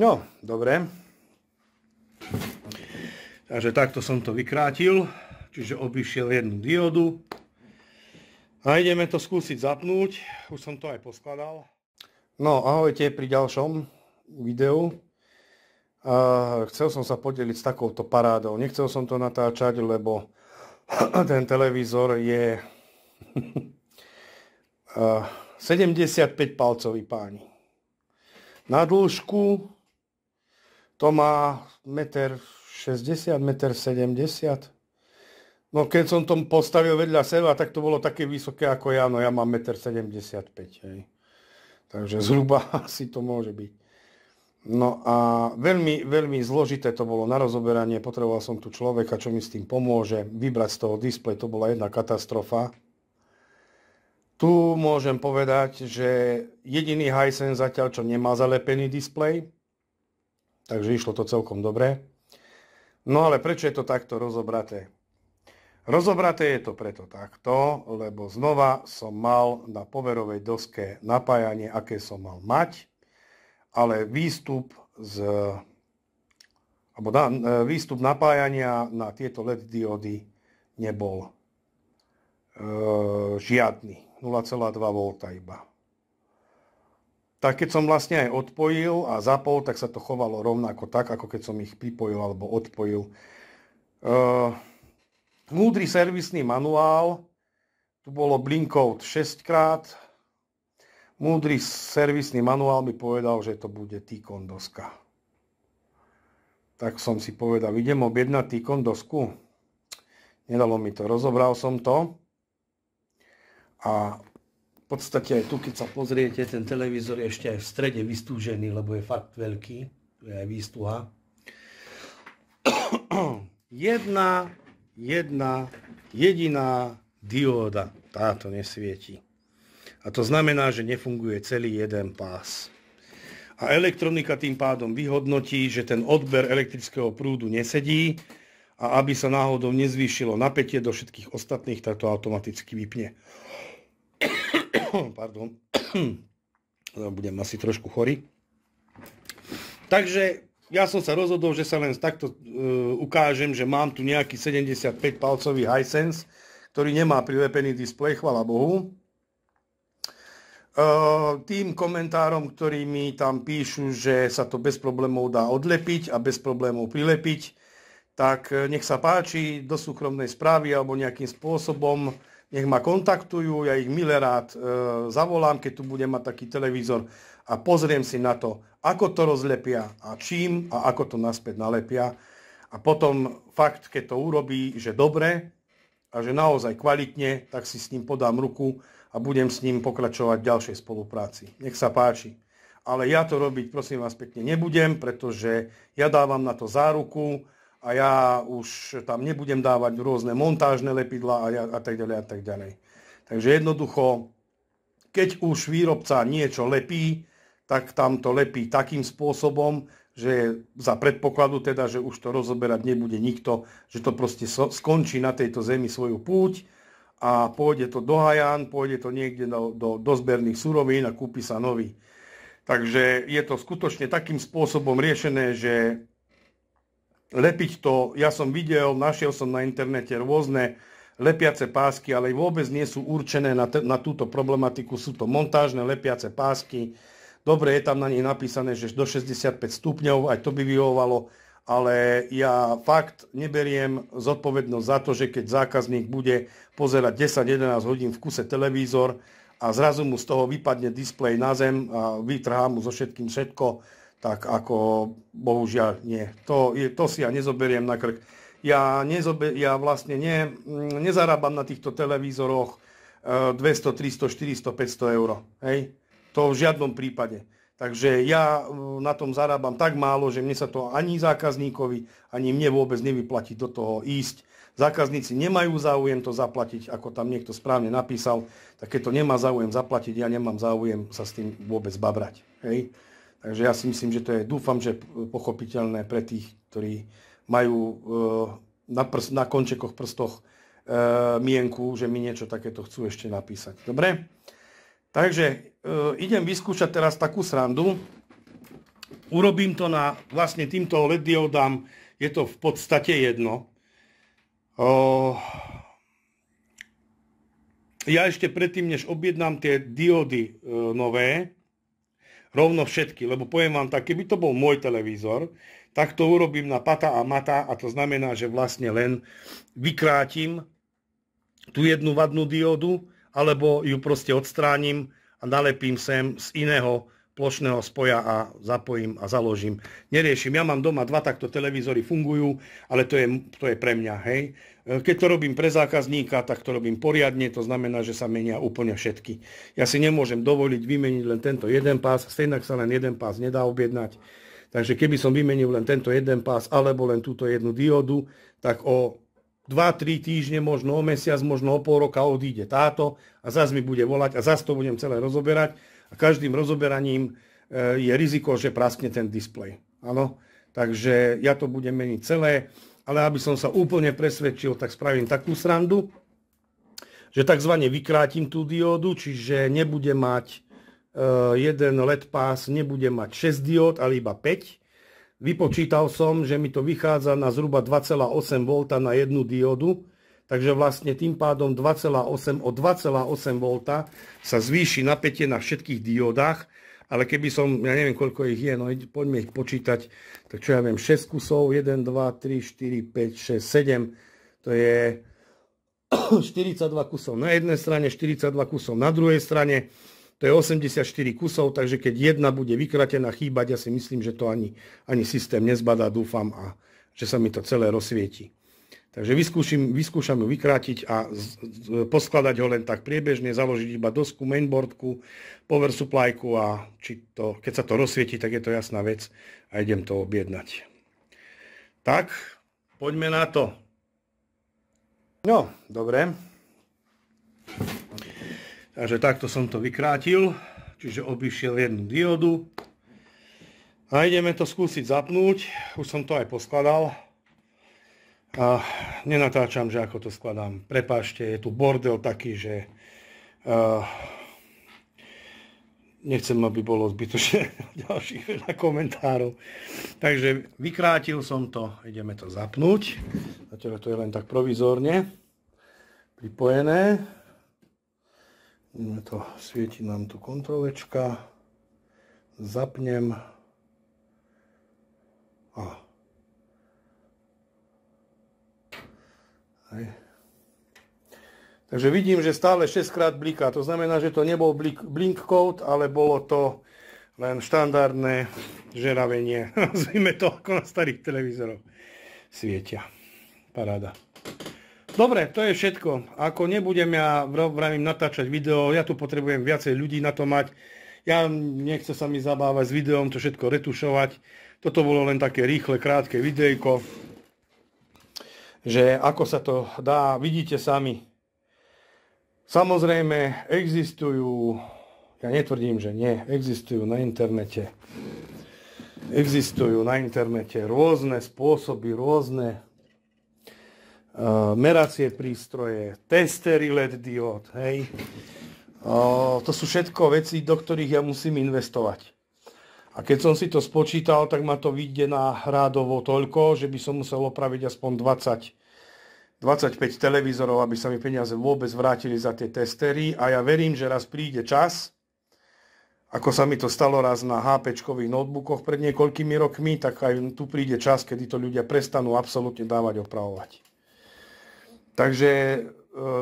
No, dobre. Takže takto som to vykrátil, čiže obišiel jednu diodu. A ideme to skúsiť zapnúť, už som to aj poskladal. No, ahojte pri ďalšom videu. Chcel som sa podeliť s takouto parádou. Nechcel som to natáčať, lebo ten televízor je 75 palcový, páni. Na dĺžku to má 1,60 m, 1,70 m. No keď som to postavil vedľa seba, tak to bolo také vysoké ako ja, no ja mám 1,75 m. Hej. Takže zhruba asi to môže byť. No a veľmi, veľmi zložité to bolo na rozoberanie, potreboval som tu človeka, čo mi s tým pomôže, vybrať z toho displej, to bola jedna katastrofa. Tu môžem povedať, že jediný Hisense zatiaľ, čo nemá zalepený displej, takže išlo to celkom dobre. No ale prečo je to takto rozobraté? Rozobraté je to preto takto, lebo znova som mal na poverovej doske napájanie, aké som mal mať, ale výstup napájania na tieto LED diódy nebol žiadny, 0,2 V iba. Tak keď som vlastne aj odpojil a zapol, tak sa to chovalo rovnako tak, ako keď som ich pripojil alebo odpojil. Múdry servisný manuál, tu bolo blinkcode 6-krát. Múdry servisný manuál mi povedal, že to bude T-Con doska. Tak som si povedal, idem objednať T-Con dosku. Nedalo mi to, rozobral som to. A v podstate aj tu, keď sa pozriete, ten televízor je ešte aj v strede vystúžený, lebo je fakt veľký. Tu je aj výstuha. Jedna jediná dióda, táto nesvieti. A to znamená, že nefunguje celý jeden pás. A elektronika tým pádom vyhodnotí, že ten odber elektrického prúdu nesedí a aby sa náhodou nezvýšilo napätie do všetkých ostatných, tak to automaticky vypne. Pardon. Budem asi trošku chorý. Takže ja som sa rozhodol, že sa len takto ukážem, že mám tu nejaký 75 palcový Hisense, ktorý nemá prilepený displej, chvala Bohu. Tým komentárom, ktorí mi tam píšu, že sa to bez problémov dá odlepiť a bez problémov prilepiť, tak nech sa páči do súkromnej správy alebo nejakým spôsobom, nech ma kontaktujú, ja ich milé rád zavolám, keď tu budem mať taký televízor a pozriem si na to, ako to rozlepia a čím a ako to naspäť nalepia. A potom fakt, keď to urobí, že dobre a že naozaj kvalitne, tak si s ním podám ruku a budem s ním pokračovať v ďalšej spolupráci. Nech sa páči. Ale ja to robiť, prosím vás pekne, nebudem, pretože ja dávam na to záruku a ja už tam nebudem dávať rôzne montážne lepidlá a tak ďalej a tak ďalej. Takže jednoducho, keď už výrobca niečo lepí, tak tam to lepí takým spôsobom, že za predpokladu teda, že už to rozoberať nebude nikto, že to proste skončí na tejto zemi svoju púť a pôjde to do Hajan, pôjde to niekde do zberných surovín a kúpi sa nový. Takže je to skutočne takým spôsobom riešené, že lepiť to, ja som videl, našiel som na internete rôzne lepiace pásky, ale vôbec nie sú určené na túto problematiku, sú to montážne lepiace pásky. Dobre, je tam na nich napísané, že do 65 stupňov, aj to by vyhovovalo, ale ja fakt neberiem zodpovednosť za to, že keď zákazník bude pozerať 10-11 hodín v kuse televízor a zrazu mu z toho vypadne displej na zem a vytrhá mu so všetkým všetko, tak ako bohužiaľ nie. To si ja nezoberiem na krk. Ja vlastne nezarábam na týchto televízoroch 200, 300, 400, 500 eur. Hej? To v žiadnom prípade. Takže ja na tom zarábam tak málo, že mne sa to ani zákazníkovi, ani mne vôbec nevyplatí do toho ísť. Zákazníci nemajú záujem to zaplatiť, ako tam niekto správne napísal, tak keď to nemá záujem zaplatiť, ja nemám záujem sa s tým vôbec babrať. Hej? Takže ja si myslím, že to je, dúfam, že pochopiteľné pre tých, ktorí majú na končekoch prstoch mienku, že mi niečo takéto chcú ešte napísať. Dobre? Takže idem vyskúšať teraz takú srandu. Urobím to na vlastne týmto LED diodám, je to v podstate jedno. Ja ešte predtým, než objednám tie diódy nové, rovno všetky, lebo poviem vám tak, keby to bol môj televízor, tak to urobím na pata a mata a to znamená, že vlastne len vykrátim tú jednu vadnú diódu, alebo ju proste odstránim a nalepím sem z iného plošného spoja a zapojím a založím. Neriešim, ja mám doma dva takto televízory, fungujú, ale to je pre mňa, hej. Keď to robím pre zákazníka, tak to robím poriadne, to znamená, že sa menia úplne všetky. Ja si nemôžem dovoliť vymeniť len tento jeden pás, stejnak sa len jeden pás nedá objednať. Takže keby som vymenil len tento jeden pás alebo len túto jednu diódu, tak o 2-3 týždne, možno o mesiac, možno o pol roka odíde táto a zase mi bude volať a zase to budem celé rozoberať. A každým rozoberaním je riziko, že praskne ten displej. Áno? Takže ja to budem meniť celé, ale aby som sa úplne presvedčil, tak spravím takú srandu, že takzvané vykrátim tú diódu, čiže nebude mať jeden LED pás, nebude mať 6 diód, ale iba 5. Vypočítal som, že mi to vychádza na zhruba 2,8 V na jednu diódu. Takže vlastne tým pádom o 2,8 V sa zvýši napätie na všetkých diódach, ale keby som, ja neviem koľko ich je, no poďme ich počítať, tak čo ja viem, 6 kusov, 1, 2, 3, 4, 5, 6, 7, to je 42 kusov na jednej strane, 42 kusov na druhej strane, to je 84 kusov, takže keď jedna bude vykratená, chýbať, ja si myslím, že to ani systém nezbadá, dúfam, a že sa mi to celé rozsvieti. Takže vyskúšam ju vykrátiť a poskladať ho len tak priebežne, založiť iba dosku, mainboardku, power supplyku a keď sa to rozsvieti, tak je to jasná vec a idem to objednať. Tak, poďme na to. No, dobre. Takže takto som to vykrátil, čiže obišiel jednu diódu. A ideme to skúsiť zapnúť, už som to aj poskladal. A nenatáčam, že ako to skladám. Prepáčte, je tu bordel taký, že nechcem, aby bolo zbytočne ďalších veľa komentárov. Takže vykrátil som to, ideme to zapnúť. Zatiaľ to je len tak provizórne pripojené. Ideme to, svieti nám tu kontrolečka. Zapnem. Takže vidím, že stále 6 krát bliká. To znamená, že to nebol blink code, ale bolo to len štandardné žeravenie. Nazvime to ako na starých televízoroch. Svietia. Paráda. Dobre, to je všetko. Ako nebudem ja vravím natáčať video, ja tu potrebujem viacej ľudí na to mať. Ja nechcem sa mi zabávať s videom, to všetko retušovať. Toto bolo len také rýchle, krátke videjko, že ako sa to dá, vidíte sami. Samozrejme, existujú, ja netvrdím, že nie, existujú na internete rôzne spôsoby, rôzne meracie prístroje, testery LED diód, hej. To sú všetko veci, do ktorých ja musím investovať. A keď som si to spočítal, tak ma to vyjde na rádovo toľko, že by som musel opraviť aspoň 25 televízorov, aby sa mi peniaze vôbec vrátili za tie testery. A ja verím, že raz príde čas, ako sa mi to stalo raz na HP-čkových notebookoch pred niekoľkými rokmi, tak aj tu príde čas, kedy to ľudia prestanú absolútne dávať opravovať. Takže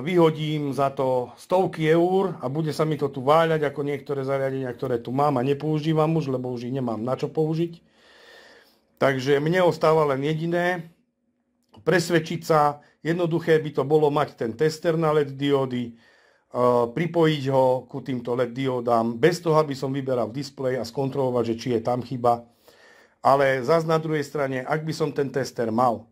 vyhodím za to stovky eur a bude sa mi to tu váľať ako niektoré zariadenia, ktoré tu mám a nepoužívam už, lebo už ich nemám na čo použiť. Takže mne ostáva len jediné, presvedčiť sa, jednoduché by to bolo mať ten tester na LED diódy, pripojiť ho ku týmto LED diódám, bez toho, aby som vyberal displej a skontrolovať, že či je tam chyba. Ale zase na druhej strane, ak by som ten tester mal,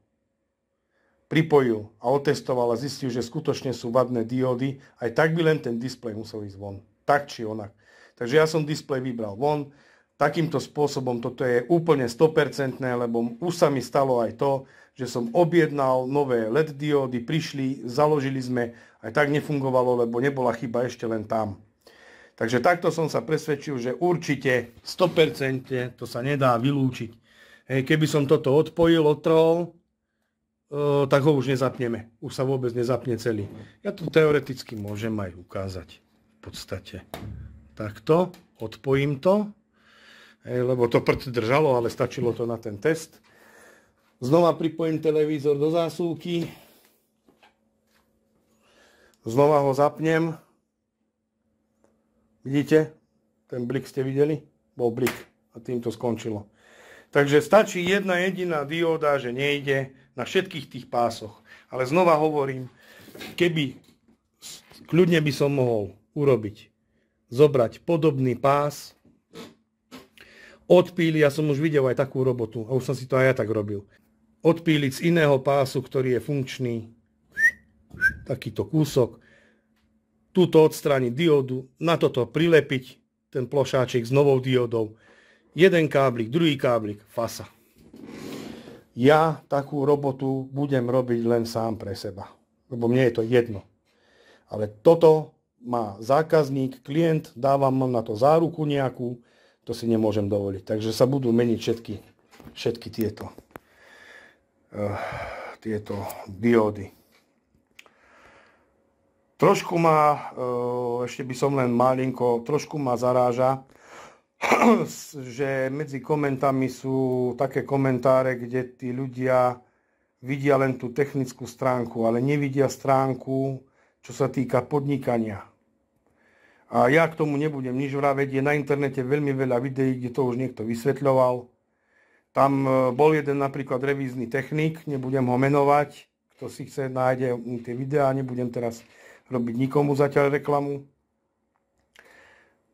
pripojil a otestoval a zistil, že skutočne sú vadné diódy, aj tak by len ten displej musel ísť von. Tak či onak. Takže ja som displej vybral von. Takýmto spôsobom toto je úplne 100%, lebo už sa mi stalo aj to, že som objednal nové LED diódy, prišli, založili sme, aj tak nefungovalo, lebo nebola chyba ešte len tam. Takže takto som sa presvedčil, že určite 100% to sa nedá vylúčiť. Hej, keby som toto odpojil, odtrhol, tak ho už nezapneme. Už sa vôbec nezapne celý. Ja to teoreticky môžem aj ukázať. V podstate. Takto, odpojím to. Hej, lebo to prd držalo, ale stačilo to na ten test. Znova pripojím televízor do zásuvky. Znova ho zapnem. Vidíte? Ten blik ste videli? Bol blik. A tým to skončilo. Takže stačí jedna jediná dióda, že nejde na všetkých tých pásoch. Ale znova hovorím, kľudne by som mohol urobiť, zobrať podobný pás, odpíliť, ja som už videl aj takú robotu, a už som si to aj ja tak robil, odpíliť z iného pásu, ktorý je funkčný, takýto kúsok, túto odstrániť diódu, na toto prilepiť ten plošáčik s novou diódou, jeden káblik, druhý káblik, fasa. Ja takú robotu budem robiť len sám pre seba, lebo mne je to jedno. Ale toto má zákazník, klient, dávam na to záruku nejakú, to si nemôžem dovoliť. Takže sa budú meniť všetky tieto diódy. Trošku ma, ešte by som len malinko, trošku ma zaráža, že medzi komentami sú také komentáre, kde tí ľudia vidia len tú technickú stránku, ale nevidia stránku, čo sa týka podnikania. A ja k tomu nebudem nič vraveť, je na internete veľmi veľa videí, kde to už niekto vysvetľoval. Tam bol jeden napríklad revízny technik, nebudem ho menovať, kto si chce, nájde tie videá, nebudem teraz robiť nikomu zatiaľ reklamu,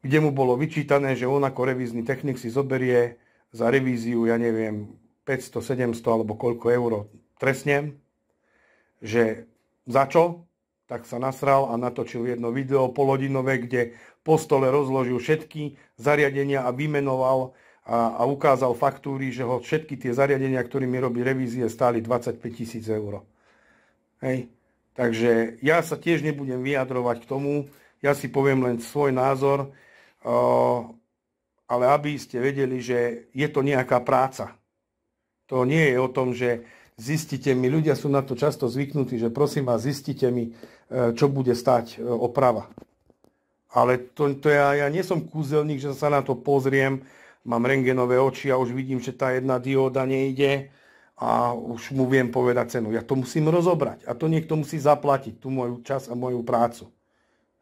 kde mu bolo vyčítané, že on ako revízny technik si zoberie za revíziu, ja neviem, 500, 700 alebo koľko eur trestne, že za čo? Tak sa nasral a natočil jedno video polhodinové, kde po stole rozložil všetky zariadenia a vymenoval a ukázal faktúry, že ho všetky tie zariadenia, ktorými robí revízie, stáli 25 000 eur. Hej. Takže ja sa tiež nebudem vyjadrovať k tomu, ja si poviem len svoj názor, ale aby ste vedeli, že je to nejaká práca. To nie je o tom, že zistite mi, ľudia sú na to často zvyknutí, že prosím vás, zistite mi, čo bude stáť oprava. Ale ja nie som kúzelník, že sa na to pozriem, mám rentgenové oči a už vidím, že tá jedna dióda nejde a už mu viem povedať cenu. Ja to musím rozobrať a to niekto musí zaplatiť, tú moju čas a moju prácu.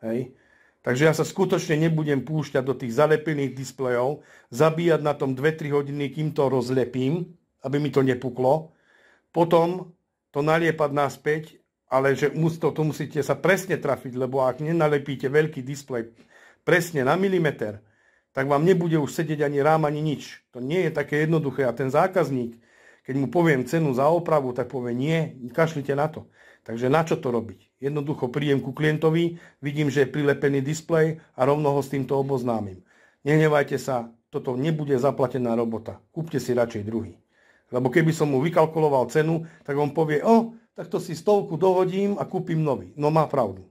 Hej. Takže ja sa skutočne nebudem púšťať do tých zalepených displejov, zabíjať na tom 2-3 hodiny, kým to rozlepím, aby mi to nepuklo. Potom to naliepať naspäť, ale že to musíte sa presne trafiť, lebo ak nenalepíte veľký displej presne na milimeter, tak vám nebude už sedieť ani rám, ani nič. To nie je také jednoduché a ten zákazník, keď mu poviem cenu za opravu, tak povie nie, kašlite na to. Takže na čo to robiť? Jednoducho prídem ku klientovi, vidím, že je prilepený displej a rovno ho s týmto oboznámim. Nehnevajte sa, toto nebude zaplatená robota. Kúpte si radšej druhý. Lebo keby som mu vykalkuloval cenu, tak on povie, tak to si 100 dohodím a kúpim nový. No má pravdu.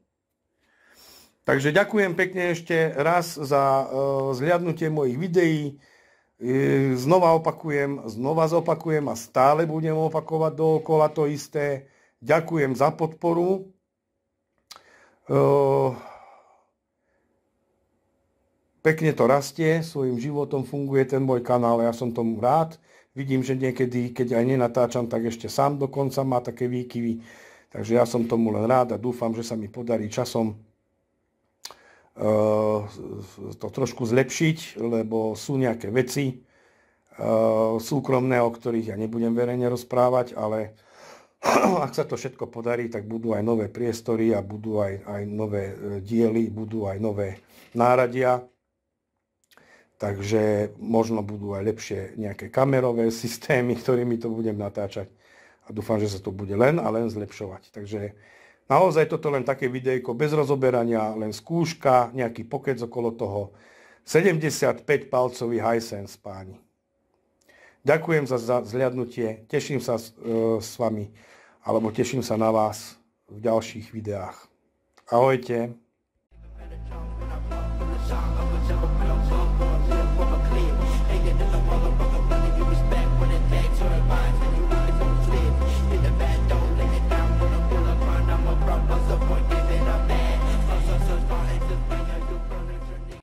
Takže ďakujem pekne ešte raz za zhliadnutie mojich videí. Znova zopakujem a stále budem opakovať dookola to isté. Ďakujem za podporu. Pekne to rastie, svojím životom funguje ten môj kanál, ja som tomu rád. Vidím, že niekedy, keď aj nenatáčam, tak ešte sám dokonca má také výkyvy. Takže ja som tomu len rád a dúfam, že sa mi podarí časom to trošku zlepšiť, lebo sú nejaké veci súkromné, o ktorých ja nebudem verejne rozprávať, ale ak sa to všetko podarí, tak budú aj nové priestory a budú aj nové diely, budú aj nové náradia. Takže možno budú aj lepšie nejaké kamerové systémy, ktorými to budem natáčať. A dúfam, že sa to bude len a len zlepšovať. Takže naozaj toto len také videjko bez rozoberania, len skúška, nejaký pokec okolo toho. 75-palcový Hisense, páni. Ďakujem za zhliadnutie, teším sa s vami, alebo teším sa na vás v ďalších videách. Ahojte.